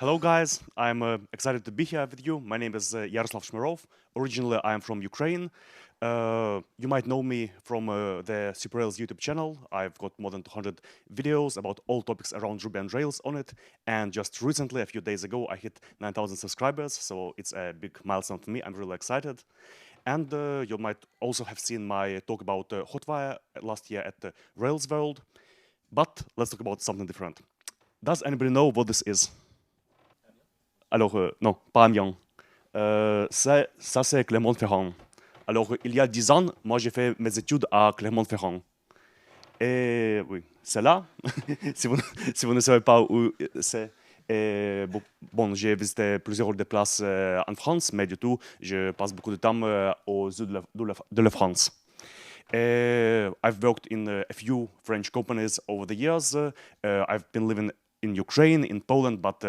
Hello guys, I'm excited to be here with you. My name is Yaroslav Shmarov. Originally, I am from Ukraine. You might know me from the Super Rails YouTube channel. I've got more than 200 videos about all topics around Ruby and Rails on it. And just recently, a few days ago, I hit 9,000 subscribers, so it's a big milestone for me. I'm really excited. And you might also have seen my talk about Hotwire last year at the Rails World. But let's talk about something different. Does anybody know what this is? Alors, non, pas Amiens. Ça, c'est Clermont-Ferrand. Alors, il y a 10 ans, moi, j'ai fait mes études à Clermont-Ferrand. Et oui, c'est là. si, vous, si vous ne savez pas où c'est. Et, bon, j'ai visité plusieurs des places en France, mais du tout, je passe beaucoup de temps au sud de la France. I've worked in a few French companies over the years. I've been living in Ukraine, in Poland, but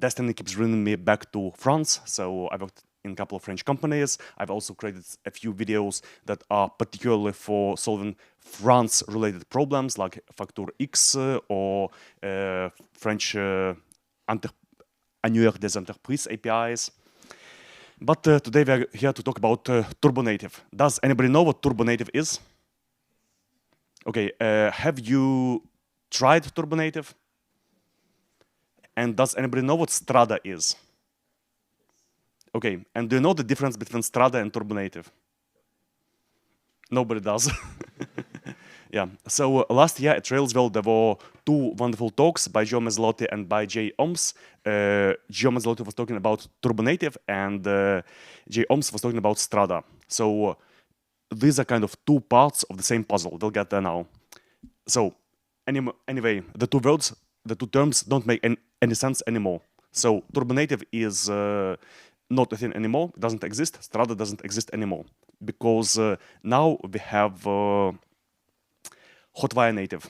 destiny keeps bringing me back to France. So I worked in a couple of French companies. I've also created a few videos that are particularly for solving France-related problems like Facture X or French Annuaire des Entreprises APIs. But today we are here to talk about Turbo Native. Does anybody know what Turbo Native is? Okay, have you tried Turbo Native? And does anybody know what Strada is? Okay, and do you know the difference between Strada and Turbo Native? Nobody does. Yeah, so last year at Railsville there were two wonderful talks by Joe Mazzotti and by Jay Oms. Joe Mazzotti was talking about Turbo Native and Jay Oms was talking about Strada. So these are kind of two parts of the same puzzle. We'll get there now. So anyway, the two terms don't make any sense anymore. So Turbo Native is not a thing anymore. It doesn't exist. Strada doesn't exist anymore because now we have Hotwire Native.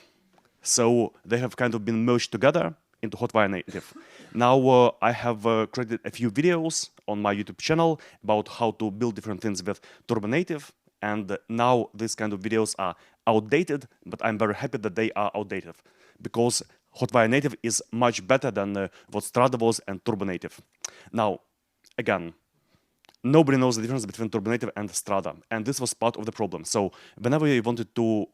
So they have kind of been merged together into Hotwire Native. Now I have created a few videos on my YouTube channel about how to build different things with Turbo Native. And now these kind of videos are outdated, but I'm very happy that they are outdated because Hotwire Native is much better than what Strada was and Turbo Native. Now, again, nobody knows the difference between Turbo Native and Strada, and this was part of the problem. So whenever you wanted to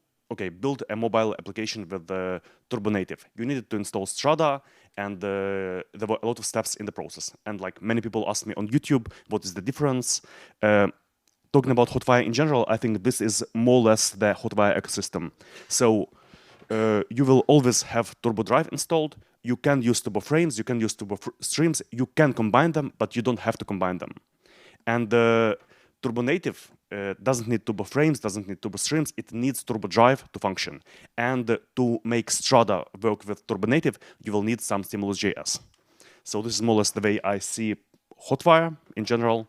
build a mobile application with Turbo Native, you needed to install Strada, and there were a lot of steps in the process. And like many people asked me on YouTube, what is the difference? Talking about Hotwire in general, I think this is more or less the Hotwire ecosystem. So you will always have Turbo Drive installed. You can use Turbo Frames, you can use Turbo Streams, you can combine them, but you don't have to combine them. And Turbo Native doesn't need Turbo Frames, doesn't need Turbo Streams, it needs Turbo Drive to function. And to make Strada work with Turbo Native, you will need some Stimulus.js. So this is more or less the way I see Hotwire in general.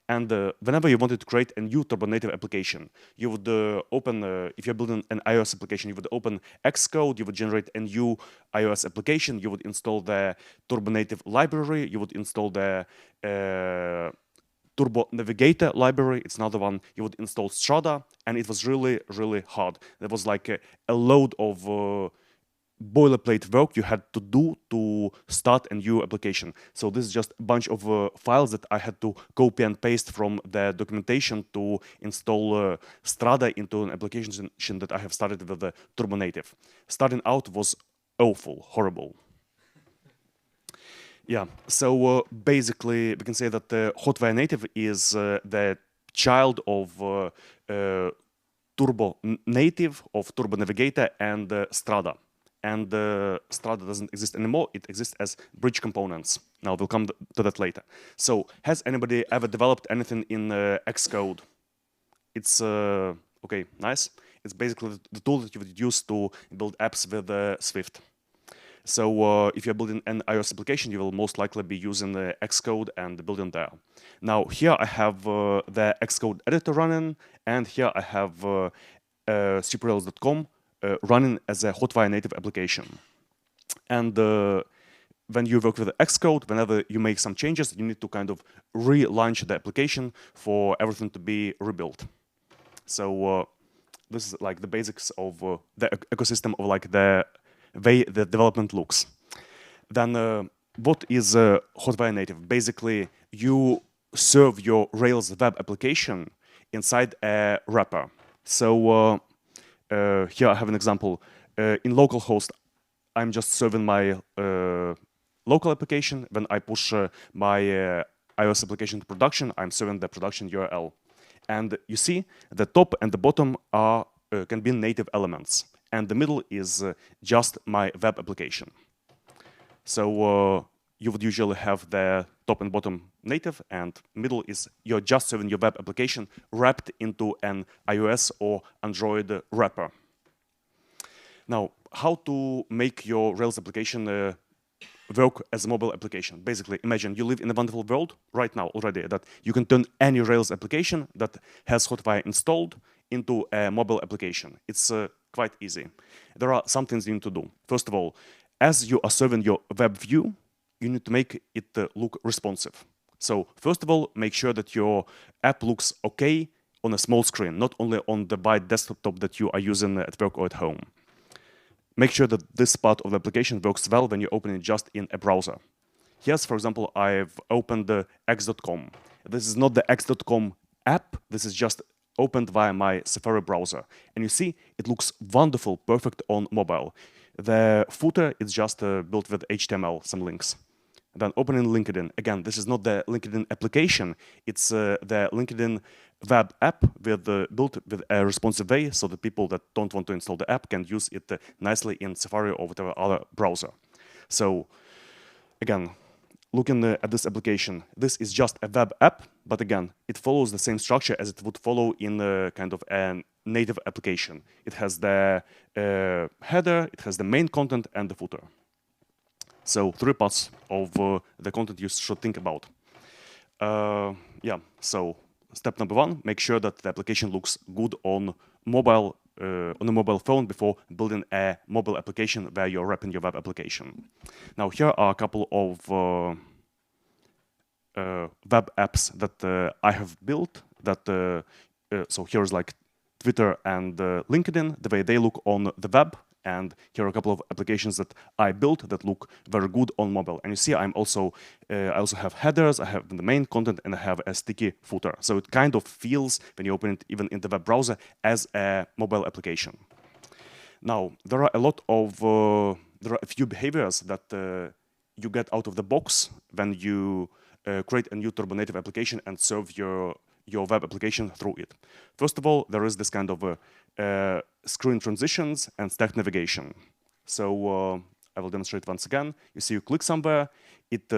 And whenever you wanted to create a new Turbo Native application, you would open, if you're building an iOS application, you would open Xcode, you would generate a new iOS application, you would install the Turbo Native library, you would install the Turbo Navigator library, it's another one, you would install Strada, and it was really, really hard. There was like a load of boilerplate work you had to do to start a new application. So this is just a bunch of files that I had to copy and paste from the documentation to install Strada into an application that I have started with the Turbo Native. Starting out was awful, horrible. Yeah, so basically we can say that Hotwire Native is the child of Turbo Native, of Turbo Navigator and Strada. And Strada doesn't exist anymore. It exists as bridge components. Now we'll come to that later. So has anybody ever developed anything in Xcode? It's okay, nice. It's basically the tool that you would use to build apps with Swift. So if you're building an iOS application, you will most likely be using Xcode and building there. Now here I have the Xcode editor running, and here I have superrails.com running as a Hotwire Native application. And when you work with Xcode, whenever you make some changes, you need to kind of relaunch the application for everything to be rebuilt. So this is like the basics of the ecosystem of like the way the development looks. Then what is Hotwire Native? Basically, you serve your Rails web application inside a wrapper. So here I have an example. In localhost, I'm just serving my local application. When I push my iOS application to production, I'm serving the production URL. And you see the top and the bottom are can be native elements, and the middle is just my web application. So you would usually have the top and bottom native, and middle is you're just serving your web application wrapped into an iOS or Android wrapper. Now, how to make your Rails application work as a mobile application? Basically, imagine you live in a wonderful world right now already that you can turn any Rails application that has Hotwire installed into a mobile application. It's quite easy. There are some things you need to do. First of all, as you are serving your web view, you need to make it look responsive. So first of all, make sure that your app looks okay on a small screen, not only on the wide desktop that you are using at work or at home. Make sure that this part of the application works well when you open it just in a browser. Here's, for example, I've opened the x.com. This is not the x.com app. This is just opened via my Safari browser. And you see, it looks wonderful, perfect on mobile. The footer is just built with HTML, some links. Then opening LinkedIn. Again, this is not the LinkedIn application. It's the LinkedIn web app built with a responsive way, so that people that don't want to install the app can use it nicely in Safari or whatever other browser. So again, looking at this application, this is just a web app, but again, it follows the same structure as it would follow in kind of a native application. It has the header, it has the main content, and the footer. So 3 parts of the content you should think about. Yeah, so step number 1, make sure that the application looks good on mobile, on a mobile phone before building a mobile application where you're wrapping your web application. Now here are a couple of web apps that I have built. So here's like Twitter and LinkedIn, the way they look on the web. And here are a couple of applications that I built that look very good on mobile. And you see, I also have headers, I have the main content, and I have a sticky footer. So it kind of feels, when you open it even in the web browser, as a mobile application. Now, there are a few behaviors that you get out of the box when you create a new Turbo Native application and serve your web application through it. First of all, there is this kind of screen transitions and stack navigation. So I will demonstrate once again. You see, you click somewhere, it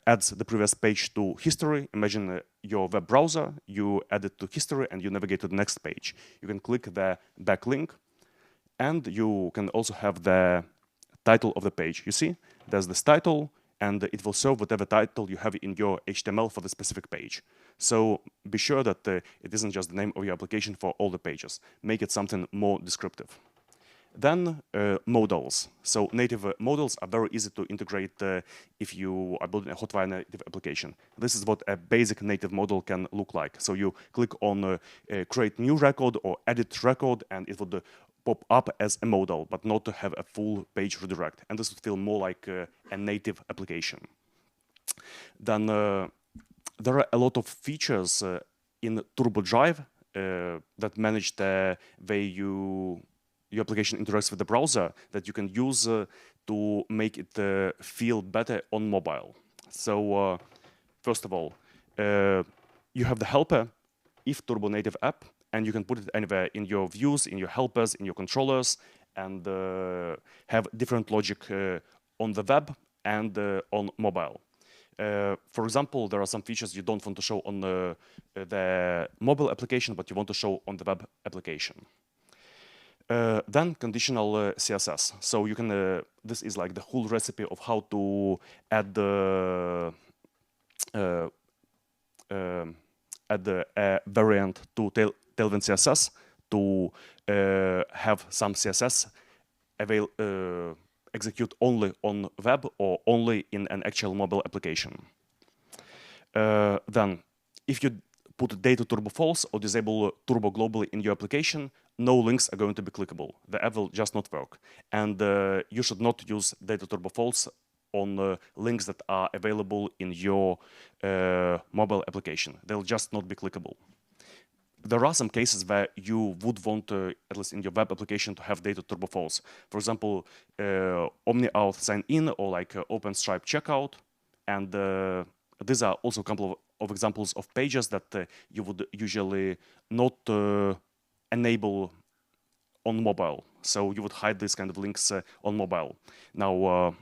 adds the previous page to history. Imagine your web browser, you add it to history, and you navigate to the next page. You can click the backlink, and you can also have the title of the page. You see, there's this title, and it will serve whatever title you have in your HTML for the specific page. So be sure that it isn't just the name of your application for all the pages. Make it something more descriptive. Then modals. So native modals are very easy to integrate if you are building a Hotwire native application. This is what a basic native modal can look like. So you click on create new record or edit record, and it would pop up as a modal, but not to have a full page redirect. And this would feel more like a native application. Then there are a lot of features in TurboDrive that manage the way your application interacts with the browser that you can use to make it feel better on mobile. So first of all, you have the helper, if Turbo Native app, and you can put it anywhere in your views, in your helpers, in your controllers, and have different logic on the web and on mobile. For example, there are some features you don't want to show on the mobile application, but you want to show on the web application. Then conditional CSS. So you can. This is like the whole recipe of how to add the variant to Tailwind CSS to have some CSS execute only on web or only in an actual mobile application. Then, if you put data turbo false or disable turbo globally in your application, no links are going to be clickable. The app will just not work. And you should not use data turbo false on links that are available in your mobile application. They'll just not be clickable. There are some cases where you would want, at least in your web application, to have data turbo false. For example, OmniAuth sign in or like OpenStripe checkout. And these are also a couple of examples of pages that you would usually not enable on mobile. So you would hide these kind of links on mobile. Now,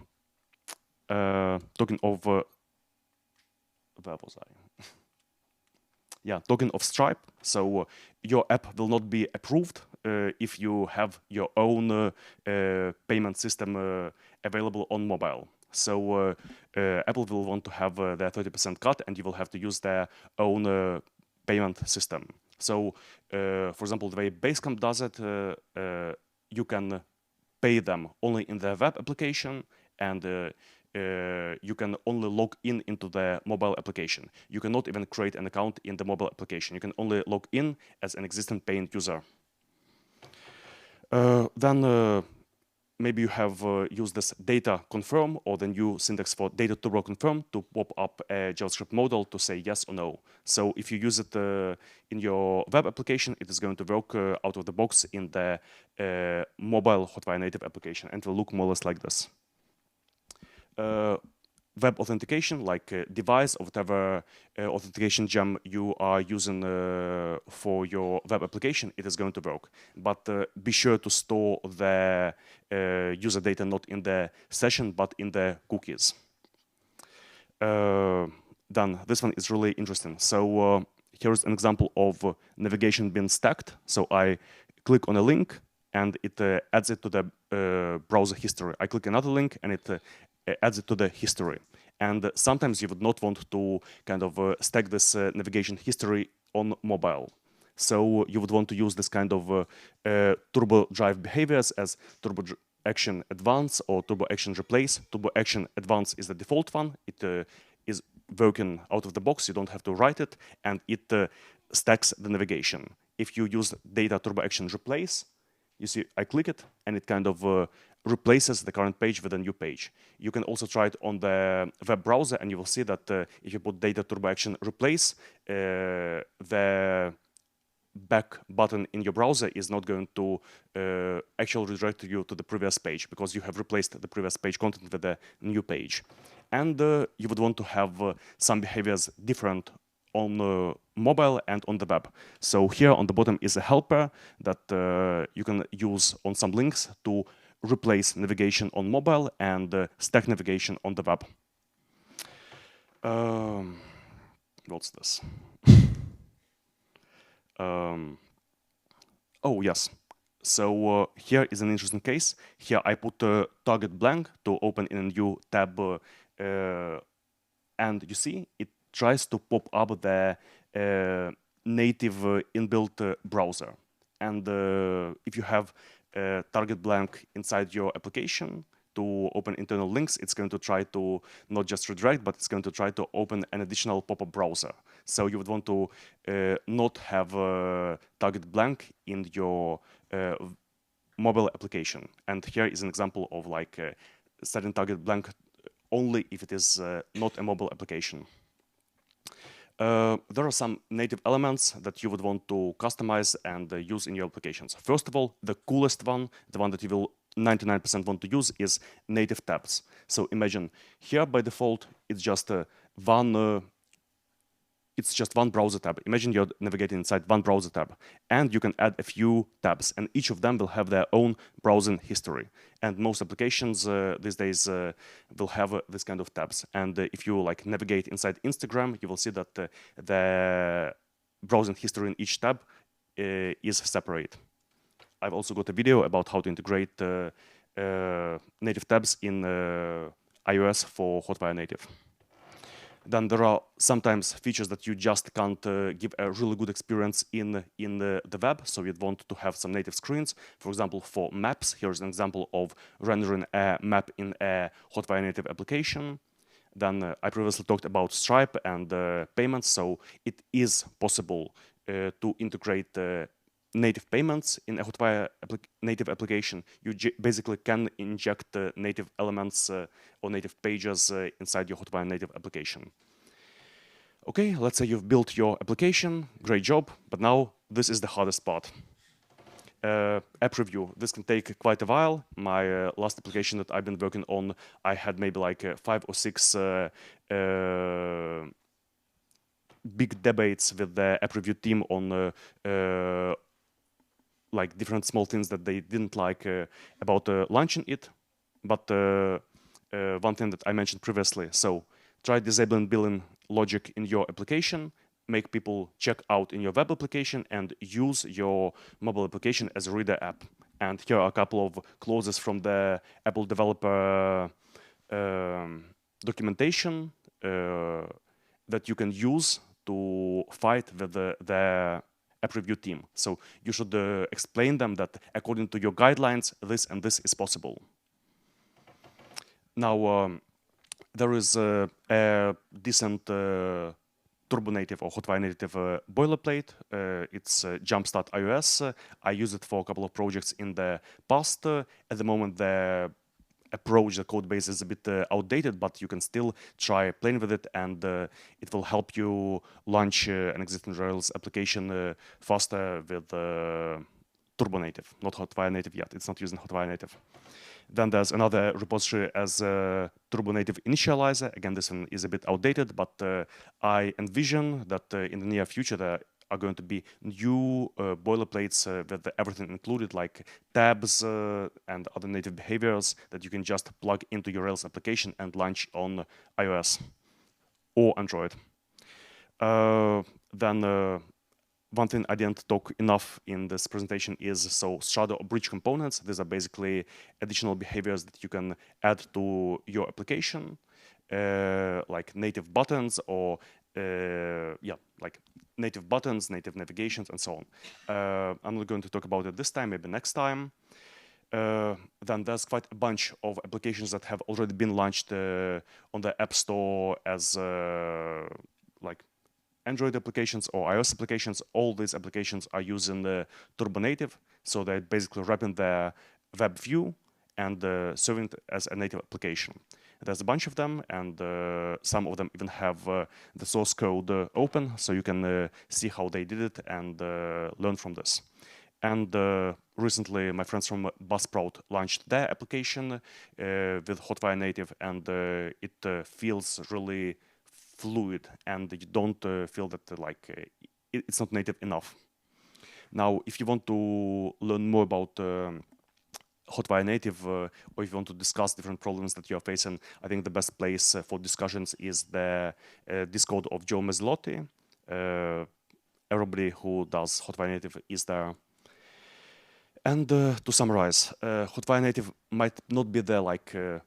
talking of, where was I? Yeah, talking of Stripe. So your app will not be approved if you have your own payment system available on mobile. So Apple will want to have their 30% cut, and you will have to use their own payment system. So, for example, the way Basecamp does it, you can pay them only in their web application, and you can only log in into the mobile application. You cannot even create an account in the mobile application. You can only log in as an existing paying user. Then maybe you have used this data confirm or the new syntax for data turbo confirm to pop up a JavaScript model to say yes or no. So if you use it in your web application, it is going to work out of the box in the mobile Hotwire Native application, and it will look more or less like this. Web authentication, like device or whatever authentication gem you are using for your web application, it is going to work. But be sure to store the user data not in the session, but in the cookies. Then this one is really interesting. So here's an example of navigation being stacked. So I click on a link, and it adds it to the browser history. I click another link, and it adds it to the history. And sometimes you would not want to kind of stack this navigation history on mobile. So you would want to use this kind of turbo drive behaviors as turbo action advance or turbo action replace. Turbo action advance is the default one. It is working out of the box. You don't have to write it, and it stacks the navigation. If you use data turbo action replace, you see I click it, and it kind of replaces the current page with a new page. You can also try it on the web browser, and you will see that if you put data turbo action replace, the back button in your browser is not going to actually redirect you to the previous page, because you have replaced the previous page content with a new page. And you would want to have some behaviors different on mobile and on the web. So here on the bottom is a helper that you can use on some links to replace navigation on mobile and stack navigation on the web. What's this? Oh, yes. So here is an interesting case. Here I put target blank to open in a new tab, and you see it tries to pop up the native inbuilt browser. And if you have target blank inside your application to open internal links, it's going to try to not just redirect, but it's going to try to open an additional pop-up browser. So you would want to not have target blank in your mobile application. And here is an example of like setting target blank only if it is not a mobile application. There are some native elements that you would want to customize and use in your applications. First of all, the coolest one, the one that you will 99% want to use, is native tabs. So imagine here by default, it's just one browser tab. Imagine you're navigating inside one browser tab, and you can add a few tabs, and each of them will have their own browsing history. And most applications these days will have this kind of tabs. And if you like navigate inside Instagram, you will see that the browsing history in each tab is separate. I've also got a video about how to integrate native tabs in iOS for Hotwire Native. Then there are sometimes features that you just can't give a really good experience in the web, so you'd want to have some native screens. For example, for maps, here's an example of rendering a map in a Hotwire Native application. Then I previously talked about Stripe and payments, so it is possible to integrate native payments in a Hotwire native application, you basically can inject native elements or native pages inside your Hotwire native application. Okay, let's say you've built your application, great job, but now this is the hardest part. App review. This can take quite a while. My last application that I've been working on, I had maybe like 5 or 6 big debates with the app review team on like different small things that they didn't like about launching it. But one thing that I mentioned previously, so try disabling billing logic in your application, make people check out in your web application, and use your mobile application as a reader app. And here are a couple of clauses from the Apple developer documentation that you can use to fight with the app review team. So you should explain them that according to your guidelines, this and this is possible. Now, there is a decent Turbo Native or Hotwire Native boilerplate. It's Jumpstart iOS. I used it for a couple of projects in the past. At the moment, the approach, the code base is a bit outdated, but you can still try playing with it, and it will help you launch an existing Rails application faster with Turbo Native, not Hotwire Native yet. It's not using Hotwire Native. Then there's another repository as Turbo Native Initializer. Again, this one is a bit outdated, but I envision that in the near future there are going to be new boilerplates with everything included, like tabs and other native behaviors that you can just plug into your Rails application and launch on iOS or Android. Then one thing I didn't talk enough in this presentation is Strada or bridge components. These are basically additional behaviors that you can add to your application, like native buttons or like native buttons, native navigations, and so on. I'm not going to talk about it this time, maybe next time. Then there's quite a bunch of applications that have already been launched on the App Store as like Android applications or iOS applications. All these applications are using the Turbo Native, so they're basically wrapping the web view and serving it as a native application. There's a bunch of them, and some of them even have the source code open, so you can see how they did it and learn from this. And recently, my friends from Buzzsprout launched their application with Hotwire Native, and it feels really fluid, and you don't feel that it's not native enough. Now, if you want to learn more about Hotwire Native, or if you want to discuss different problems that you are facing, I think the best place for discussions is the Discord of Joe Mazzilotti. Everybody who does Hotwire Native is there. And to summarize, Hotwire Native might not be the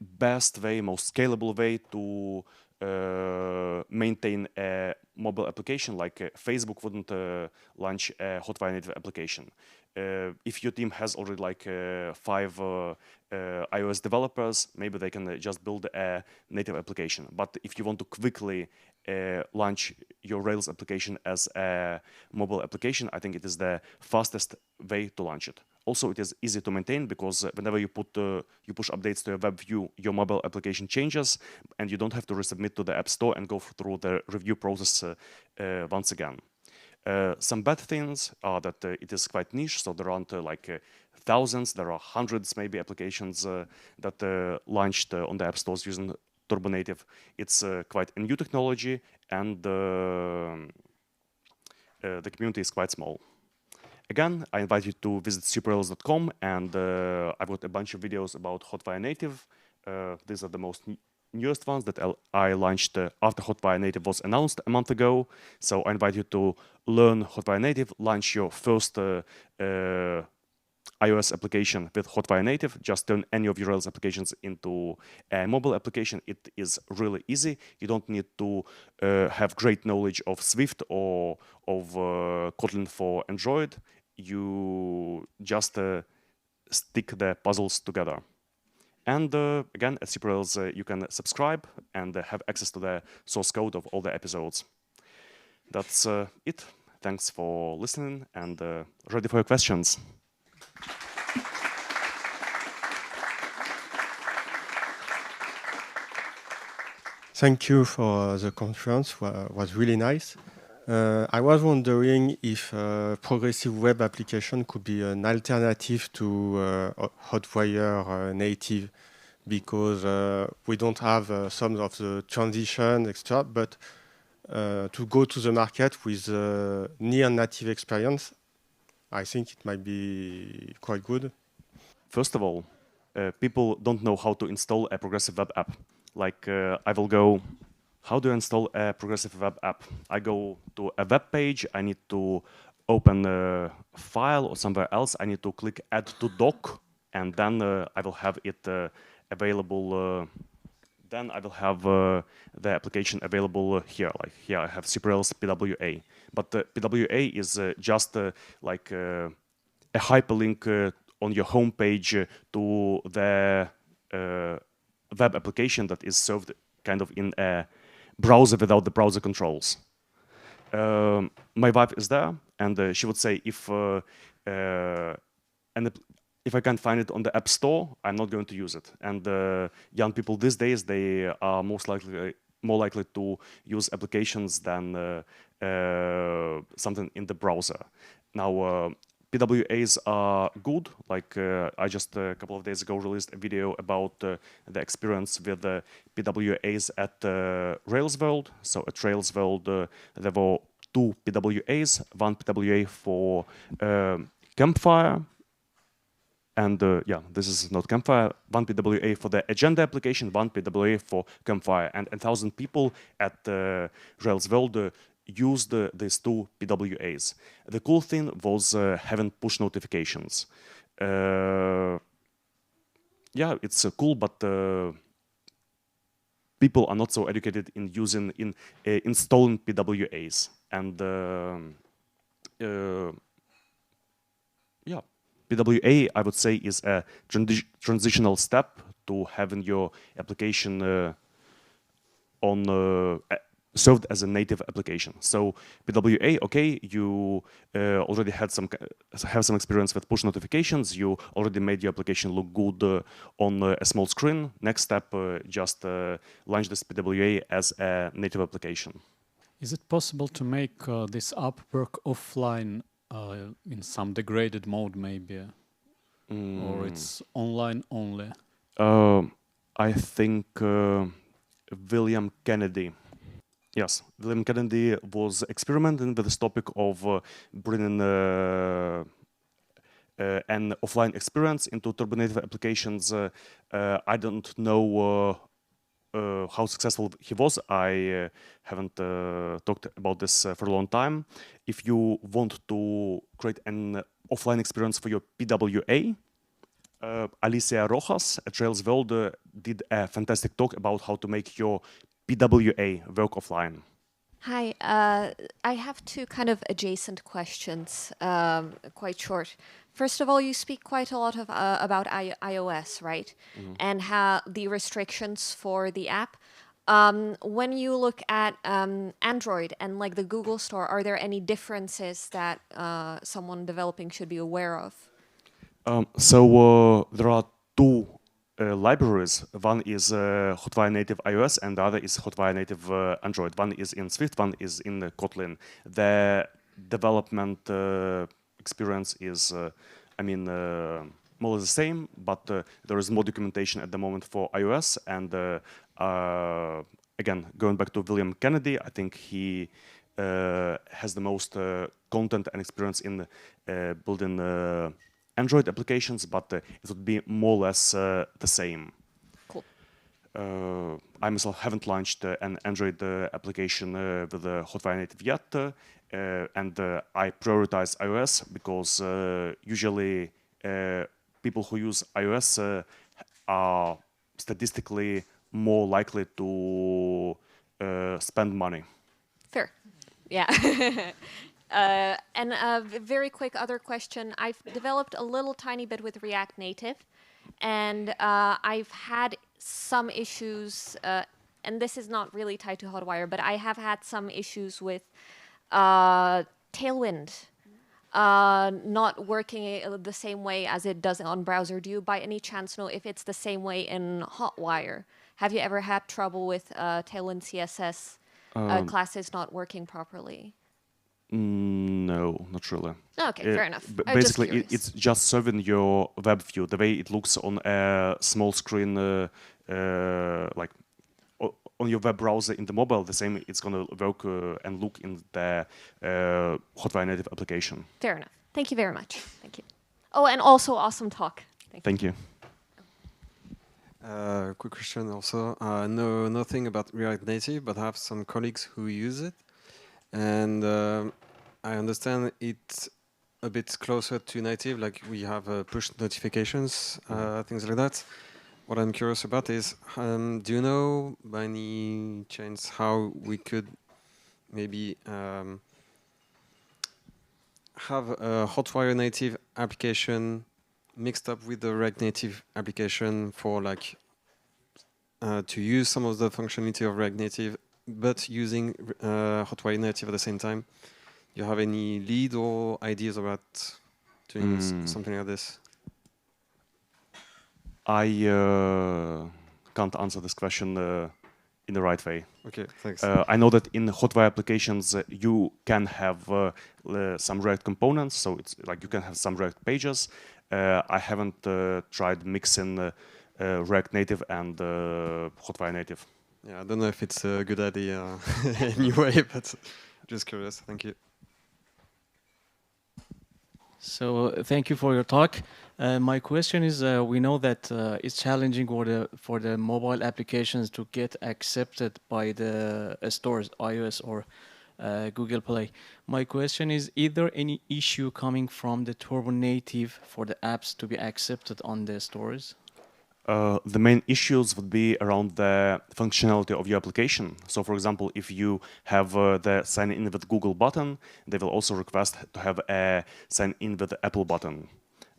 best way, most scalable way to maintain a mobile application. Like Facebook wouldn't launch a Hotwire Native application. If your team has already 5 iOS developers, maybe they can just build a native application. But if you want to quickly launch your Rails application as a mobile application, I think it is the fastest way to launch it. Also, it is easy to maintain because whenever you push updates to your web view, your mobile application changes, and you don't have to resubmit to the App Store and go through the review process once again. Some bad things are that it is quite niche, so there aren't thousands, there are hundreds maybe applications that launched on the App Stores using Turbo Native. It's quite a new technology, and the community is quite small. Again, I invite you to visit superrails.com, and I've got a bunch of videos about Hotwire Native. These are the most newest ones that I launched after Hotwire Native was announced a month ago. So I invite you to learn Hotwire Native, launch your first iOS application with Hotwire Native. Just turn any of your Rails applications into a mobile application. It is really easy. You don't need to have great knowledge of Swift or of Kotlin for Android. You just stick the puzzles together. And again, at SuperRails, you can subscribe and have access to the source code of all the episodes. That's it. thanks for listening and ready for your questions. Thank you for the conference. Was really nice. I was wondering if progressive web application could be an alternative to Hotwire Native, because we don't have some of the transition, etc. But to go to the market with near native experience, I think it might be quite good. First of all, people don't know how to install a progressive web app. Like I will go, how do I install a progressive web app? I go to a web page, I need to open a file or somewhere else, I need to click add to dock, and then I will have it available. Then I will have the application available here. Like here I have Cyprel's PWA. But PWA is just like a hyperlink on your homepage to the web application that is served kind of in a browser without the browser controls. My wife is there, and she would say if I can't find it on the App Store, I'm not going to use it. And young people these days, they are more likely to use applications than something in the browser. Now, PWAs are good. Like I just a couple of days ago released a video about the experience with the PWAs at Rails World. So at Rails World, there were 2 PWAs, one PWA for Campfire. And yeah, this is not Campfire. One PWA for the agenda application, one PWA for Campfire. And 1,000 people at Rails World used these 2 PWAs. The cool thing was having push notifications. Yeah, it's cool, but people are not so educated in installing PWAs. And yeah. PWA, I would say, is a transitional step to having your application served as a native application. So PWA, okay, you already have some experience with push notifications. You already made your application look good on a small screen. Next step, just launch this PWA as a native application. Is it possible to make this app work offline? In some degraded mode, maybe, or it's online only. I think William Kennedy. Yes, William Kennedy was experimenting with this topic of bringing an offline experience into Turbo Native applications. I don't know how successful he was. I haven't talked about this for a long time. If you want to create an offline experience for your PWA, Alicia Rojas at Rails World did a fantastic talk about how to make your PWA work offline. Hi, I have 2 kind of adjacent questions, quite short. First of all, you speak quite a lot about iOS, right? Mm-hmm. And how the restrictions for the app. When you look at Android and like the Google Store, are there any differences that someone developing should be aware of? So there are 2 libraries. One is Hotwire Native iOS, and the other is Hotwire Native Android. One is in Swift, one is in Kotlin. The development experience is, more or less the same, but there is more documentation at the moment for iOS. And again, going back to William Kennedy, I think he has the most content and experience in building Android applications, but it would be more or less the same. Cool. I myself haven't launched an Android application with Hotwire Native yet, and I prioritize iOS because usually people who use iOS are statistically more likely to spend money. Fair. Yeah. And a very quick other question. I've developed a little tiny bit with React Native, and I've had some issues, and this is not really tied to Hotwire, but I have had some issues with Tailwind not working the same way as it does on browser. Do you by any chance know if it's the same way in Hotwire? Have you ever had trouble with Tailwind CSS classes not working properly? No, not really. Okay, fair enough. Basically, it's just serving your web view. The way it looks on a small screen, like on your web browser in the mobile, the same it's going to work and look in the Hotwire Native application. Fair enough. Thank you very much. Thank you. Oh, and also awesome talk. Thank you. Quick question also. Know nothing about React Native, but I have some colleagues who use it. And I understand it's a bit closer to native, like we have push notifications, things like that. What I'm curious about is, do you know by any chance how we could maybe have a Hotwire Native application mixed up with the React Native application for like to use some of the functionality of React Native, but using Hotwire Native at the same time? Do you have any lead or ideas about doing something like this? I can't answer this question in the right way. Okay, thanks. I know that in Hotwire applications you can have some React components, so it's like you can have some React pages. I haven't tried mixing React Native and Hotwire Native. Yeah, I don't know if it's a good idea anyway, but just curious. Thank you. So thank you for your talk. My question is, we know that it's challenging for the mobile applications to get accepted by the stores, iOS or Google Play. My question is there any issue coming from the Turbo Native for the apps to be accepted on the stores? The main issues would be around the functionality of your application. So, for example, if you have the sign in with Google button, they will also request to have a sign in with the Apple button.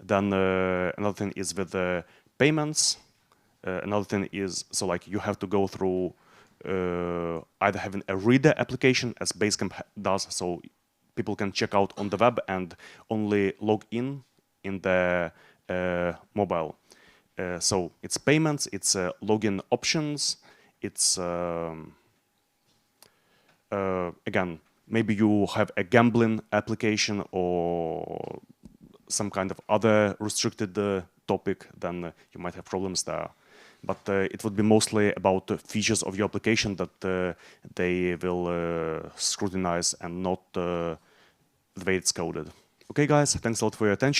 Then another thing is with the payments. Another thing is, so like you have to go through either having a reader application as Basecamp does, so people can check out on the web and only log in the mobile. So it's payments, it's login options, it's again, maybe you have a gambling application or some kind of other restricted topic, then you might have problems there. But it would be mostly about the features of your application that they will scrutinize and not the way it's coded. Okay, guys, thanks a lot for your attention.